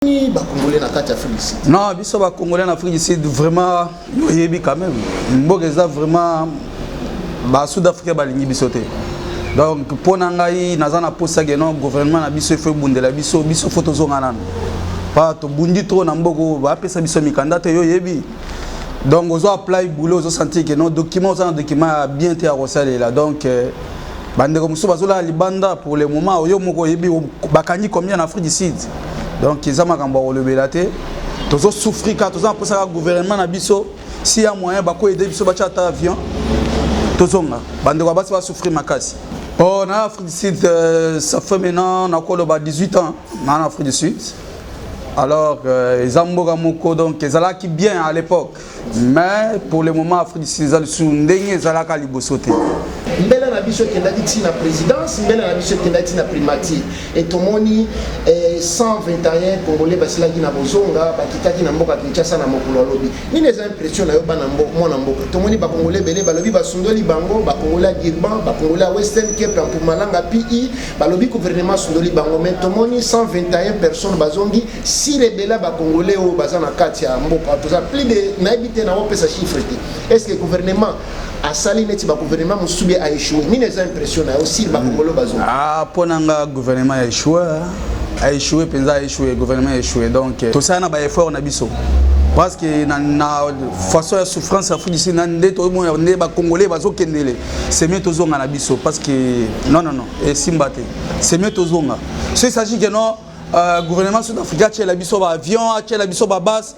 Congolais na kati Afrique du Sud. Non, biso ba Congolais en Afrique du Sud vraiment yoyebi quand même. Mbogeza vraiment ba Sud-Africain ba lingi bisoté. Donc pour nangai nazana posa que non gouvernement na biso fait bundela biso photo zonga pas to bundi trop na mboko ba pesa biso mikanda te yoyebi. Donc ozo apply boulot ozo sentir que non document bien te arosale là donc bande comme ça bazola libanda pour le moment oyo moko yebi bakani combien en Afrique du Sud. Donc ils ont makambo le belate tozo souffrir ka tozo pour ça gouvernement na biso si y a moyen bako aider biso ba chata avion tozonga bande ko basi ba souffrir makasi. Oh en Afrique du Sud ça fait maintenant na ko 18 ans en Afrique du Sud. Alors ils ont moko donc ils allaient qui bien à l'époque mais pour le moment Afrique du Sud ils sont ndenge zala ka libosoté. Mbela na biso kendaki na présidence, mbela na biso kendaki na primature. Et tomoni 121 Congolais basilaki na bozonga, bakitaki na mboka Kinshasa na mokolo lobi. Ni les impressions na yo bana mwana mboka. Tomoni ba Congolais belé balobi basundoli bango, ba Congolais Girban, ba Congolais Western Cape en Mpumalanga PI, balobi gouvernement sundoli bango. Mais tomoni 121 personnes bazongi, si rebela ba Congolais o bazana kati ya mboka. Toza plus de na habité na opesa chiffre. Est-ce que le gouvernement a sali neti ba gouvernement musubi a échoué? Ni les impressions aussi ba Congolais bazongi. Ah ponanga gouvernement a échoué penza a échoué gouvernement a échoué donc tout ça na ba effort na biso parce que na façon de souffrance Afrique du Sud na ndeto mo ne ba Congolais bazo kendele c'est mieux tozonga na biso parce que non et simbate c'est mieux tozonga so il s'agit que non gouvernement sud-africain tche la biso ba avion tche la biso ba base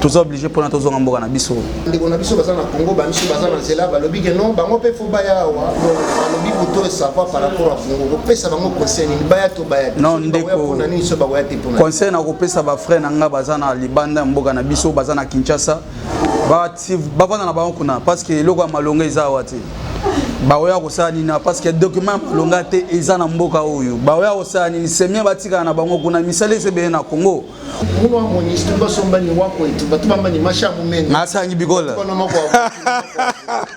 tous obligés pour notre zone en biso. Les Bonabiso basant na Congo, bamiso basant na Zela, balobi que non, bango pe faut baya wa, balobi kuto savoir par rapport à Congo. Pe sa bango conseil ni baya to baya. Non ndeko. Conseil na kopesa ba frère nanga bazana libanda mboka na biso bazana Kinshasa. Ba bavana na bango kuna parce que loko malonga ezawati. Baoya kosani na parce que document malonga te ezana mboka oyo. Baoya kosani ni semia batika na bango kuna misale sebe na Congo. Muno moniste basomba ni wako etu batubamba ni masha mumene. Masangi bigola. Kono mako.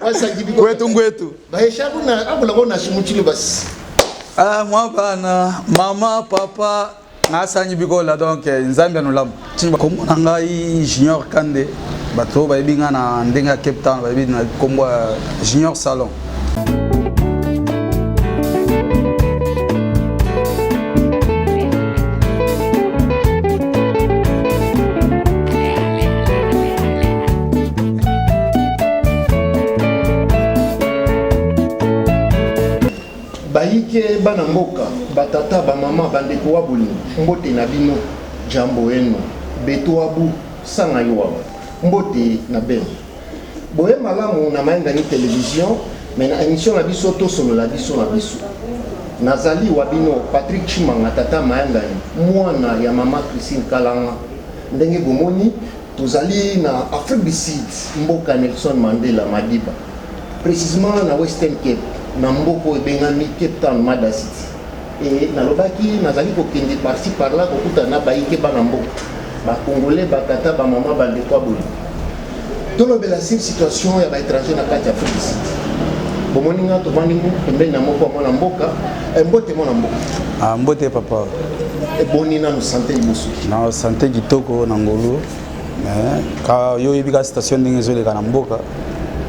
Wasangi bigola. Kwetu. Baheshabu na abula kona shimuchilo basi. Ah moi bana mama papa nasangi bigola donc nzambia no lam. Timba komo ngai Junior Kande bato ba binga na ndenga Cape Town ba binga kombo Junior Salon. Baike bana mboka batata ba mama bandeko wa boli mbote na bino jambo eno beto abu sanga yoa mbote na ben boye malamu na maenga ni télévision mais na émission na biso to solo la biso na biso nazali wa bino Patrick Chimanga tata maenga ni mwana ya mama Christine Kalanga ndenge bomoni tozali na Afrique du Sud mboka Nelson Mandela Madiba précisément na Western Cape na mboko ebengami Cape Town Mada City et nalobaki nazali kokende par-ci par-là kokuta na baike bana mboka ba Congolais bakata ba mama bandeko aboli tolobela situation ya ba étranger na kati ya Afrique du Sud bomoni nga tovandi pembeni na moko mwana mboka mbote mwana mboka mbote papa eboni na santé liboso na santé kitoko na ngolo mais ka yo yebika station ndenge ezoleka na mboka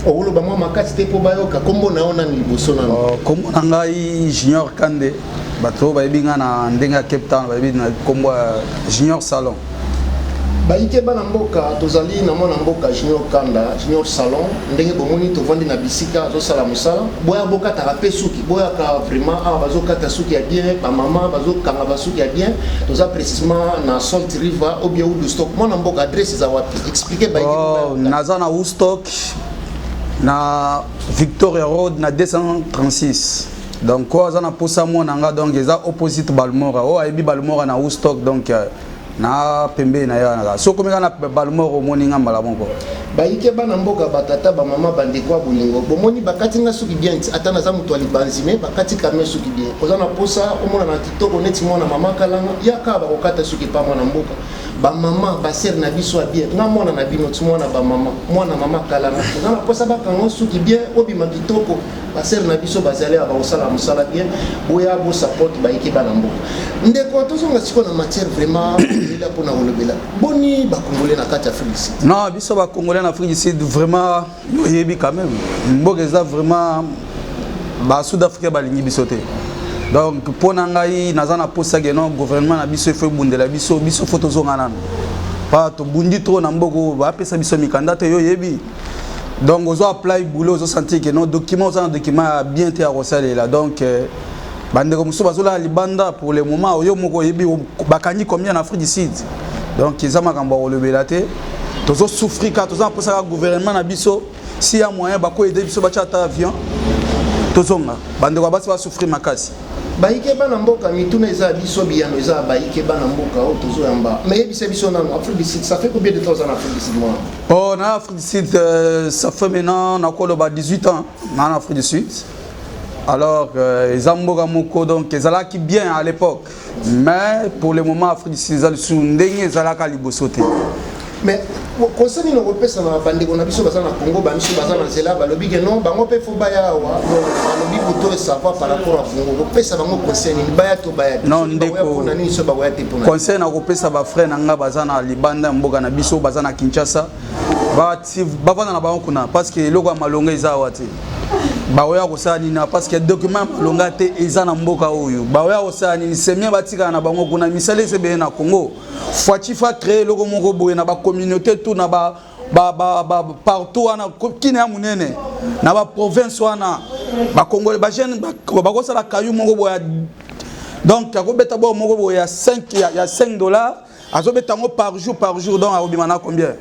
Olo ba mwa makati te po bayoka kombo na ona ni liboso na kombo na ngai Junior Kande bato ba binga na ndenga Cape Town ba binga kombo Junior Salon baike bana mboka tozali na mwana mboka Junior Kanda Junior Salon ndenge bomoni tovandi na bisika zo sala musala boya boka ta pe suki boya ka vraiment bazo kata suki ya bien ba mama bazo kanga basuki ya bien toza précisément na Salt River ou bien Woodstock mwana mboka adresse za wapi expliquer baike naza na Woodstock na Victoria Road na 236 donc quoi ça na posa mo nanga donc eza opposite Balmora o aibi Balmora na Woodstock donc na pembe na ya na so komeka na Balmora moninga mbala moko baike bana mboka batata ba mama bandeko bolingo bomoni bakati nga suki bien atana za mutu alibanzime bakati kamé suki bien kozana posa omona na kitoko neti mona mama kalanga yaka ba kokata suki pa mwana mboka ba mama ba ser na biso bien nga mona na bino tumona ba mama mwana mama kalanga kozana posa bakanga suki bien obima kitoko ba ser na biso bazali ba osala musala bien boya bo support baike bana mboka ndeko tozonga siko na matière vraiment ila pona olobela boni ba congolais na kati Afrique du Sud non biso ba congolais en Afrique du Sud vraiment yoyebi quand même mboka eza vraiment ba sud-africain balingi biso te donc pona ngai nazana posa geno gouvernement na biso faut bundela biso photo zonga nanu pa to bundi trop na mboko ba pesa biso mikanda te yoyebi donc ozo apply boulot ozo sentir que non document ozo document bien te arosalela donc bandeko muso bazola libanda pour le moment oyo moko yebi bakanyi combien en Afrique du Sud donc ils ont makambo olobela te tozo souffrir ka tozo posa gouvernement na biso si y a moyen bako aider biso bacha ta avion tozonga bandeko basi ba souffrir makasi baike bana mboka mituna eza biso biyano eza baike bana mboka o tozo yamba mais bise biso na Afrique du Sud ça fait combien de temps en Afrique du Sud moi oh na Afrique du Sud ça fait maintenant na koloba 18 ans en Afrique du Sud alors Zamboga Moko donc ezala qui bien à l'époque mais pour le moment Afrique du Sud ezali sous ndenge ezala ka libosote mais concernant nos repères na bandeko na biso bazana Congo bamiso bazana zela balobi que non bango pe fo baya wa balobi buto savoir par rapport à Congo pesa bango concernant baya to baya non ndeko na nini so ba te pona concernant ko pesa ba frère nanga bazana libanda mboka na biso bazana Kinshasa ba vana na bango kuna parce que loko ya malonga eza wati baoya kosala nini parce que document malonga te eza na mboka oyo baoya kosala nini semia batika na bango kuna misale sebe na Congo Fatifa créer loko moko boye na ba communauté tout na ba partout na kine ya munene na ba province wana ba Congolais ba jeune ba kosala kayu moko boya donc akobeta bo moko boya 5 ya $5 azobeta ngo par jour donc akobimana combien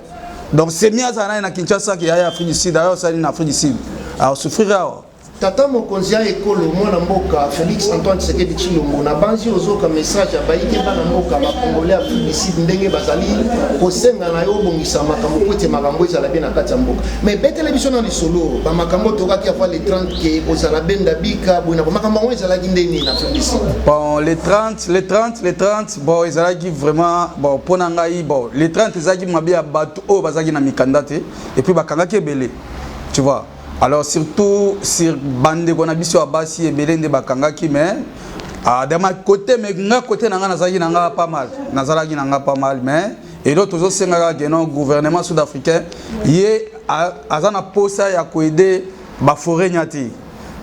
donc semia za na Kinshasa qui ya Afrique du Sud d'ailleurs ça na Afrique du Sud alors souffrir tata mokonzi ya ekolo mwana mboka Félix Antoine Tshisekedi Tshilombo na banzi ozoka message abayike bana mboka bakongolais Afrique du Sud ndenge bazali kosenga na yo bongisa makambo kwete makambo ezala bien na kati ya mboka mais betele biso na lisolo ba makambo tokaki avant les 30 ke ozala benda bika bwana makambo ezala kindeni na Afrique du Sud bon les 30 bon ezala qui vraiment bon pona ngai bon les 30 ezaki mabia bato o bazaki na mikanda te et puis bakangaki ebele tu vois. Alors surtout sur bande qu'on a biso abasi et belende bakangaki mais de ma côté mais nga côté nanga nazaki nanga pas mal nazalaki nanga pas mal mais et l'autre toujours senga que non gouvernement sud-africain yé azana posa ya ko aider ba forêt nyati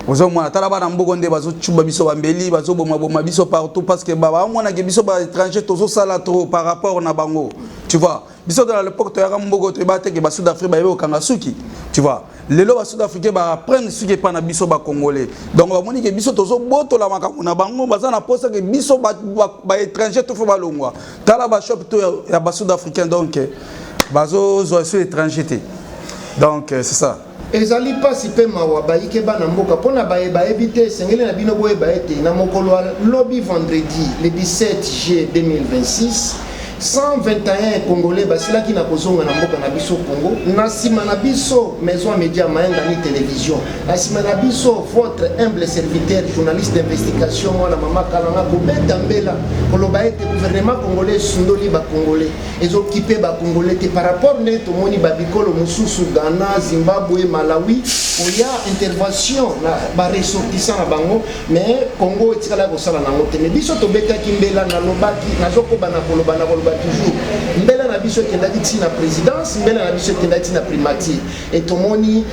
ozo mona tala ba na mboko nde bazo chuba biso bambeli bazo boma biso partout parce que ba mona ke biso ba étranger tozo sala trop par rapport na bango tu vois biso dans l'époque to ya mboko to ba te ke ba sud-afrique ba yebo kanga suki tu vois les lois sud-africains ba prendre ce qui est pas na biso ba congolais donc ba moni ke biso tozo boto la makambo na bango bazana posa ke biso ba étranger to fo ba longwa tala ba shop to ya ba sud-africain donc bazo zo sur étranger donc c'est ça. ezali pasi pe mawa baike bana mboka pona baye éviter sengele na bino boye baete na mokolo lobby vendredi le 17 juillet 2026 121 Congolais basilaki na kozonga na mboka na biso Congo na sima na biso maison média Mayenga ni télévision na sima na biso votre humble serviteur journaliste d'investigation wana mama kalanga kobeta mbela koloba ete gouvernement congolais sundoli ba congolais ezokipe ba congolais te par rapport ne to moni ba bikolo mususu Ghana Zimbabwe Malawi oya intervention na ba ressortissant na bango mais Congo etikala ko sala nango te mais biso to betaki mbela na lobaki nazoko bana koloba na toujours mbela na biso kendaki tina présidence mbela na biso kendaki na primature et tomoni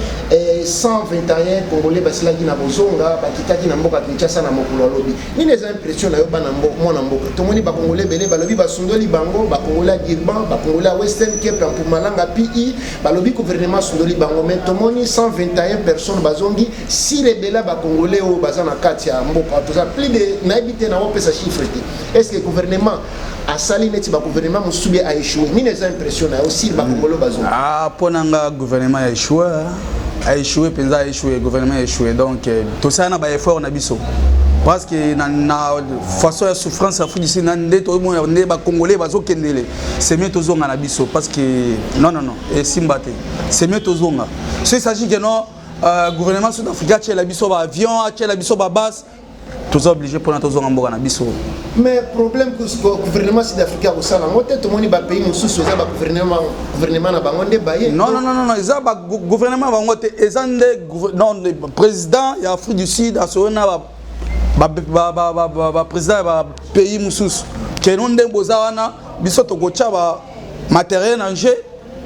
121 Congolais basilaki na bozonga bakitaki na mboka Kinshasa na mokolo lobi nini eza impression na yo bana mwana mboka tomoni ba Congolais belé balobi basundoli bango ba Congolais Girban ba Congolais Western Cape en Mpumalanga PI balobi gouvernement sundoli bango mais tomoni 121 personnes bazongi si rebela ba Congolais o bazana kati ya mboka toza plus de na habité na opesa chiffre est-ce que gouvernement a sali neti ba gouvernement musubi a échoué ni les impressions na aussi ba Congolais bazo ponanga gouvernement a échoué penza a échoué gouvernement a échoué donc tout ça na ba effort na biso parce que na façon de souffrance Afrique du Sud nande to mo ne ba congolais bazo kendele c'est mieux tozonga na biso parce que non et simbate c'est mieux tozonga si s'agit que non gouvernement sud-africain tient la biso ba avion tient la biso ba base tous obligés pour tozonga mboka na biso. Mais problème que le gouvernement sud-africain au sala ngote to moni ba pays mususu za ba gouvernement na bango nde baye. Non eza ba gouvernement bango te ezande non le président ya Afrique du Sud asona ba président ba pays mususu kenonde boza wana biso to kocha ba matériel en jeu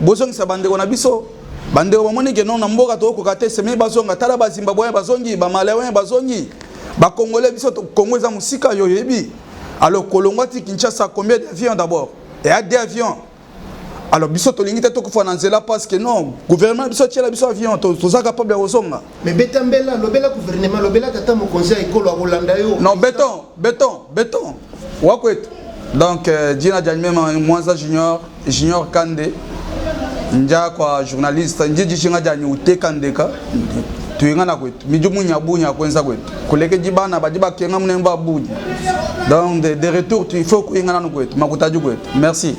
bozongi sa bandeko na biso bandeko bamoni ke non na mboka to ko kate semi bazonga tala ba Zimbabwe bazongi ba Malawi bazongi ba Congolais biso to Congo za musika yo yebi. Alors Kolongo ti Kinshasa combien d'avions d'abord et à des avions. Alors biso to lingite to ko financer parce que non gouvernement biso tient la biso avion to za capable de rozonga. Mais betambela lobela gouvernement lobela tata mo conseil ekolo Rolanda yo. Non béton. Wakwet. Donc Dina Djanime Mwanza junior Kande nja kwa journaliste nji jinga jani ute Kandeka. Tuingana kwetu mijumu nyabunya kwenza kwetu kuleke jibana bajiba kenga mnemba buji donc de retour il faut kuingana kwetu makutaju kwetu merci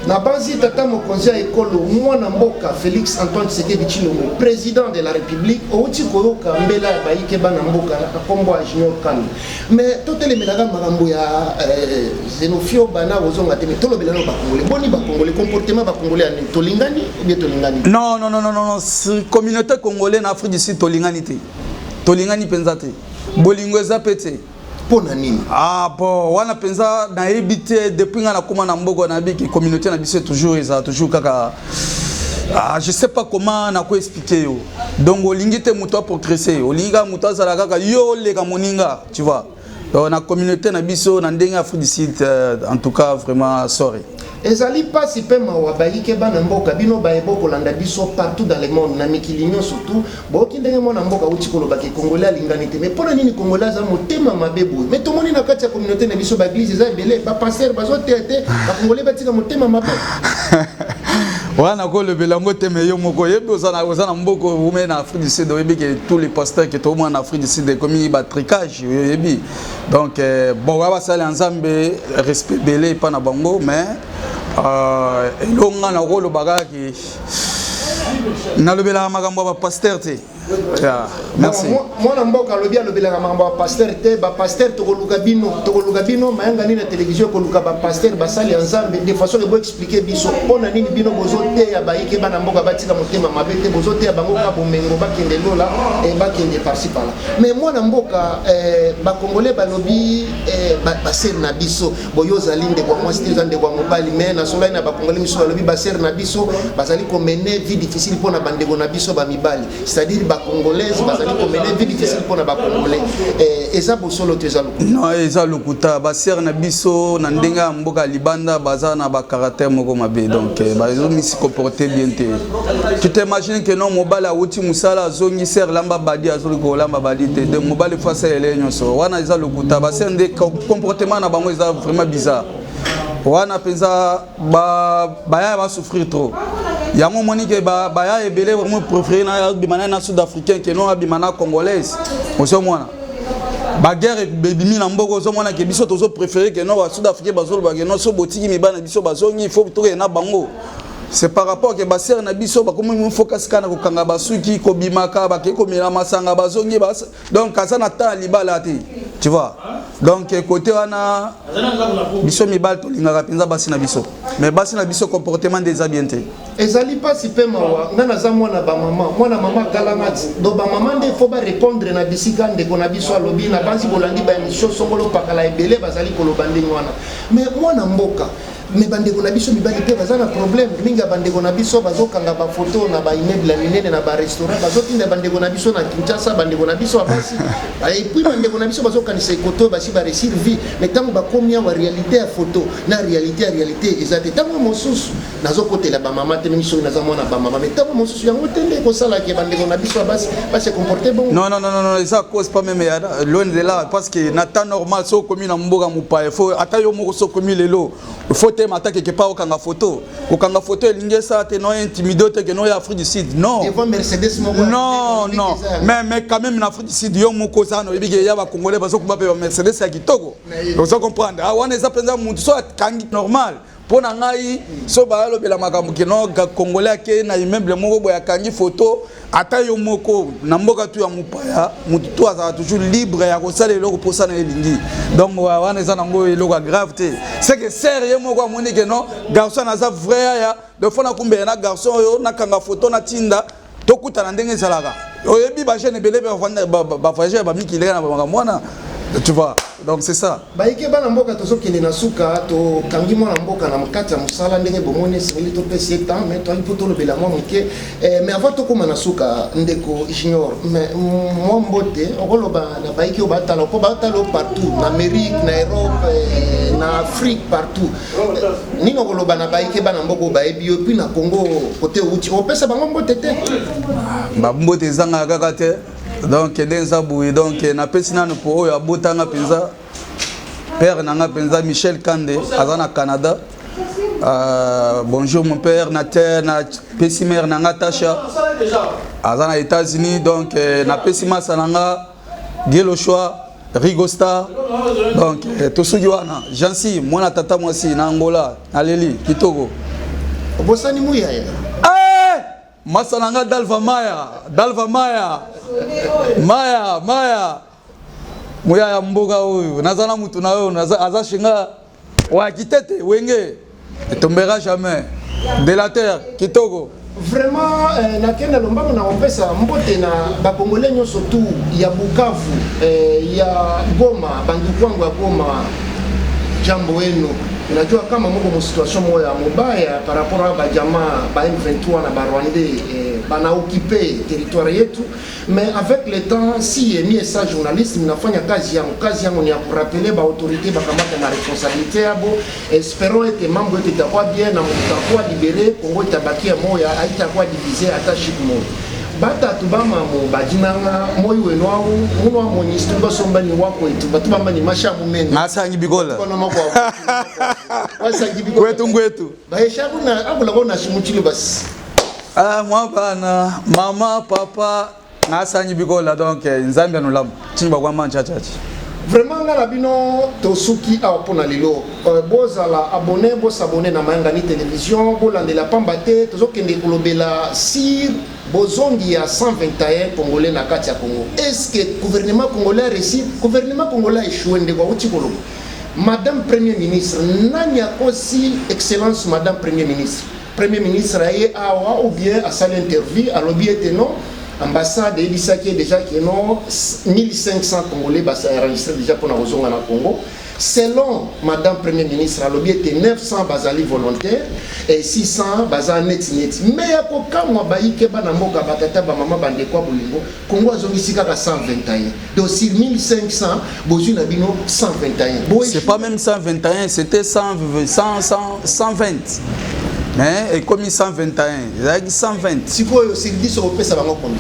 na base tata mo conseil ekolo mwana mboka Félix Antoine Tshisekedi Tshilombo président de la République outi koyoka mbela ya baike bana mboka na kombo ya Junior Kane mais totele melaka makambo ya xénophobie bana ozonga te tolo belano ba congolais boni ba congolais comportement ba congolais ani tolingani ou bien tolingani non communauté congolaise en Afrique du Sud tolingani penza te bolingo eza pete pona nini bon wana penza na ebité depuis nga na koma na mbogo na biki communauté na biso toujours kaka je sais pas comment na ko expliquer yo donc olingi te muto progresser olinga muto azala kaka yo leka moninga tu vois donc na communauté na biso na ndenge Afrique du Sud en tout cas vraiment sorry ezali pasi pe mawa bayike bana mboka bino bayebo kolanda biso partout dans le monde na mikilinyo surtout boki ndenge mona mboka uti koloba ke congolais alingani te mais pona nini congolais za motema mabebu mais tomoni na kati ya communauté na biso ba église za belé ba pasteur bazo tete ba congolais batika motema mabebu wana ko le belango te me yo moko yebi ozana mboko ume na Afrique du Sud yebi que tous les pasteurs qui sont en Afrique du Sud comme ba tricage yebi donc bon va sala ensemble respect belé pa na bango mais elonga na rolo bagaki na lobela makambo ba pasteur te merci moi na mboka lobia lobela makambo ba pasteur te ba pasteur to koluka bino mayanga ni na télévision koluka ba pasteur ba sali ensemble de façon que bo expliquer biso pona nini bino bozo te ya baike bana mboka batika motema mabete bozo te ya bango ka bomengo bakende lola et bakende parci par là mais moi na mboka ba congolais ba lobi ba ser na biso boyo zalinde kwa moi c'était zande kwa mobali mais na solai na ba congolais miso ba lobi ba ser na biso bazali ko mener vie difficile pona bandego na biso ba mibali c'est-à-dire congolaise bazali ko mener vie difficile pour na ba congolais eza bosolo te ezalo non eza lokuta ba ser na biso na ndenga mboka libanda baza na ba caractère moko mabe donc bazo misi comporter bien te tu t'imagines que non mobala uti musala zongi ser lamba badi azoli ko lamba badi te de mobala face ele nyonso wana eza lokuta ba ser de comportement na bango eza vraiment bizarre wana penza ba va souffrir trop yango moni ke ba ebele vraiment préféré na bimana na sud-africain que non bimana congolaise oso mwana ba guerre bebimi na mboko oso mwana ke biso tozo préféré que non sud-africain bazolo ba que non so botiki mibana biso bazongi il faut to na bango c'est par rapport que ba ser na biso ba comme mu focus kana ko kanga basuki ko bimaka ba ke ko mela masanga bazongi ba donc kaza na ta libala te tu vois donc côté wana biso mibal to lingaka penza basi na biso mais basi na biso comportement des habientés ezali pasi pe mawa ngana za mwana ba mama kalangati do ba mama nde faut ba répondre na bisika ndeko na biso alobi na banzi bolandi ba émission songolo pakala ebele bazali koloba ndenge wana mais mwana mboka mais bandeko na biso mibali pe baza na problème minga bandeko na biso bazokanga ba photo na ba immeuble la minene na ba restaurant bazotinda bandeko na biso na Kinshasa bandeko na biso abasi et puis bandeko na biso bazokanisa ikoto basi ba réussir vie mais tango ba komia wa réalité ya photo na réalité ezate tango mosusu nazokotela ba mama te miso na zamona ba mama mais tango mosusu yango tende ko sala ke bandeko na biso abasi ba se comporter bon non ça cause pas même loin de là parce que na temps normal so commune na mboga mupa il faut ata yo moko so commune lelo il faut te te mata quelque part okanga photo elingi ça te no intimido te que no ya Afrique du Sud non non mais quand même en Afrique du Sud yo moko ça no ebige ya ba congolais baso ko ba Mercedes ya kitoko donc ça comprendre ah wana eza penza mutu so kangi normal pona ngai so ba lobela makambo kino congolais ke na immeuble moko boya kangi photo ata yo moko na mboka tu ya mupaya mutu to aza toujours libre ya kosala eloko posa na elingi donc wana eza nango eloko grave te c'est que sérieux moko amoni ke non garçon aza vrai ya de fona kumbe na garçon yo na kanga photo na tinda tokuta na ndenge ezalaka oyebi ba jeune belé ba voyager ba mikile na ba mwana tu vois donc c'est ça baike bana mboka tozo kende na suka to kangi mwana mboka na mkati ya musala ndenge bomone singili to pesi temps mais to alipoto le bela mwa mke mais avant to koma na suka ndeko junior mais mwa mbote okoloba na baike o batalo ko batalo partout na Amérique na Europe na Afrique partout nino okoloba na baike bana mboko baebi yo puis na Congo côté uti opesa bango mbote te ba mbote zanga kaka te donc ndenza boui donc na pesina no po ya botanga penza père nanga penza Michel Kande azana Canada bonjour mon père na terre na pesimer nanga Tasha azana États-Unis donc na pesima sananga Gelo Choix Rigosta donc tosugi wana Jansi mwana tata mwasi na Angola na Leli Kitoko bosani muya ya Masananga Dalva Maya Muya ya mboga huyu nazana mutu na wewe aza shinga wa kitete wenge tombera jamais de la terre Kitoko vraiment nakenda lombango na opesa mbote na ba congolais nyoso tu ya Bukavu ya Goma bandu kwangu ya Goma jambo wenu unajua kama mko mu situation moya mubaya par rapport à ba jamaa ba M23 na ba Rwandais bana occuper territoire yetu mais avec le temps si ni ça journaliste mnafanya kazi yangu ni ya kurappeler ba autorité bakamata na responsabilité yabo espérons que mambo yetu itakuwa bien na mtakuwa libéré Kongo itabakia moya haitakuwa divisé hata shiku moja bata tubama mo bajinanga moyo wenu au muno wa monistu basomba ni wako itu batubamba ni masha mumene nasangi bigola kono mako wasangi bigola kwetu baishabu na abula bona shimuchilo basi moi bana mama papa nasangi bigola donc nzambe anulamu timba kwa mancha chachi vraiment ngala bino tosuki a pona lelo bozala abonné bosabonné na Mayangani télévision bolandela pambate tozokende kolobela sir bozongi ya 121 congolais na kati ya Congo est-ce que gouvernement congolais a réussi gouvernement congolais a échoué ndeko uti kolobo madame premier ministre nani akosi excellence madame premier ministre aye awa ou bien à sa interview à l'objet non ambassade ebisaki déjà que non 1500 congolais basa enregistré déjà pour na kozonga na Congo selon madame premier ministre à l'objet 900 bazali volontaires et 600 bazali net mais akokamwa baike bana mboka batata ba mama bande kwa bolingo Congo azongisi kaka 121 donc sur 1500 bozu na bino 121 c'est pas même 121 c'était 120 mais et comme 121 il a dit 120 si quoi c'est 10 opesa bango combien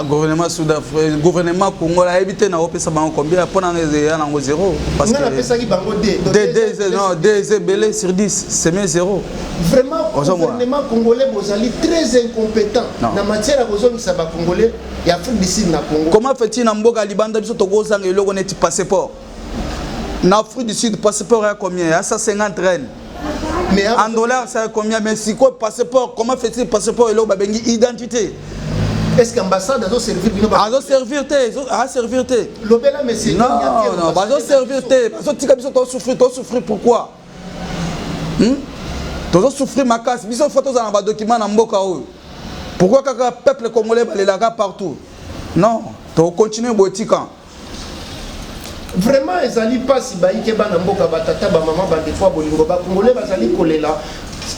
gouvernement sud-africain gouvernement congolais éviter na opesa bango combien pour na nango 0 parce que na pesa ki bango D belé sur 10 c'est même 0 vraiment gouvernement congolais bozali très incompétent na matière bozongisa ba congolais ya Afrique du Sud na Congo comment fait-il na mboka libanda biso tokozanga eloko neti passeport na Afrique du Sud passeport ya combien à 150 rennes mais en dollars ça combien mais si quoi passeport comment fait-il passeport et là babengi identité est-ce qu'ambassade a servir bino a servir te lobela mais c'est non ba servir te parce que tika biso to souffrir pourquoi to souffrir makasi biso photos na ba document na mboka oyo pourquoi kaka peuple congolais balelaka partout non to continuer botika vraiment ezali pasi baike bana mboka batata ba mama bande fois bolingo ba congolais bazali kolela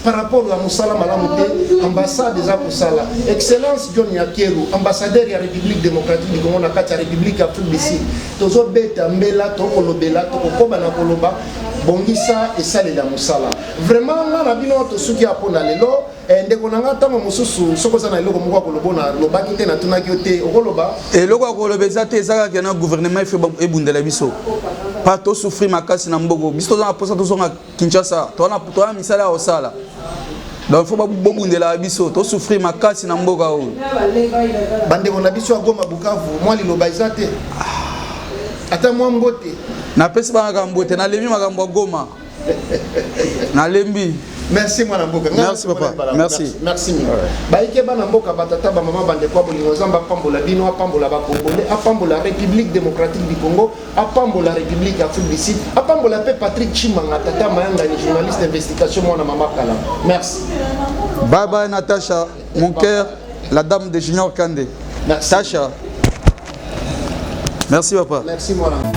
par rapport à musala malamu te ambassade eza kosala excellence John Yakeru ambassadeur ya République démocratique du Congo na kati ya République Afrique du Sud tozo beta mbela to kolobela to kokoba na koloba bongisa esalela musala vraiment nga na bino to suki apona lelo ndeko nanga tamo mususu soko za na eloko moko kolobona lobaki te na tunaki te okoloba eloko akolobeza te ezaka ke na gouvernement ife ebundela biso pa to souffrir makasi na mboko biso toza na posa tozonga Kinshasa toana misala ya osala donc faut bobundela biso to souffrir makasi na mboka oyo bandeko na biso agoma Bukavu mwa liloba eza te ata mwa mbote napesi bana mbote nalembi makambo Goma nalembi. Merci mon amboka. Merci papa. Merci. Merci. Baike bana mboka batata ba maman bande kwa bolingo zamba pambola bino apambola ba Congolais apambola République démocratique du Congo apambola République Afrique du Sud apambola pe Patrick Chimanga tata Mayanga ni journaliste d'investigation mon maman Kala. Merci. Bye bye Natacha, mon cœur, la dame de Junior Kandé. Merci. Tasha. Merci papa. Merci mon amboka.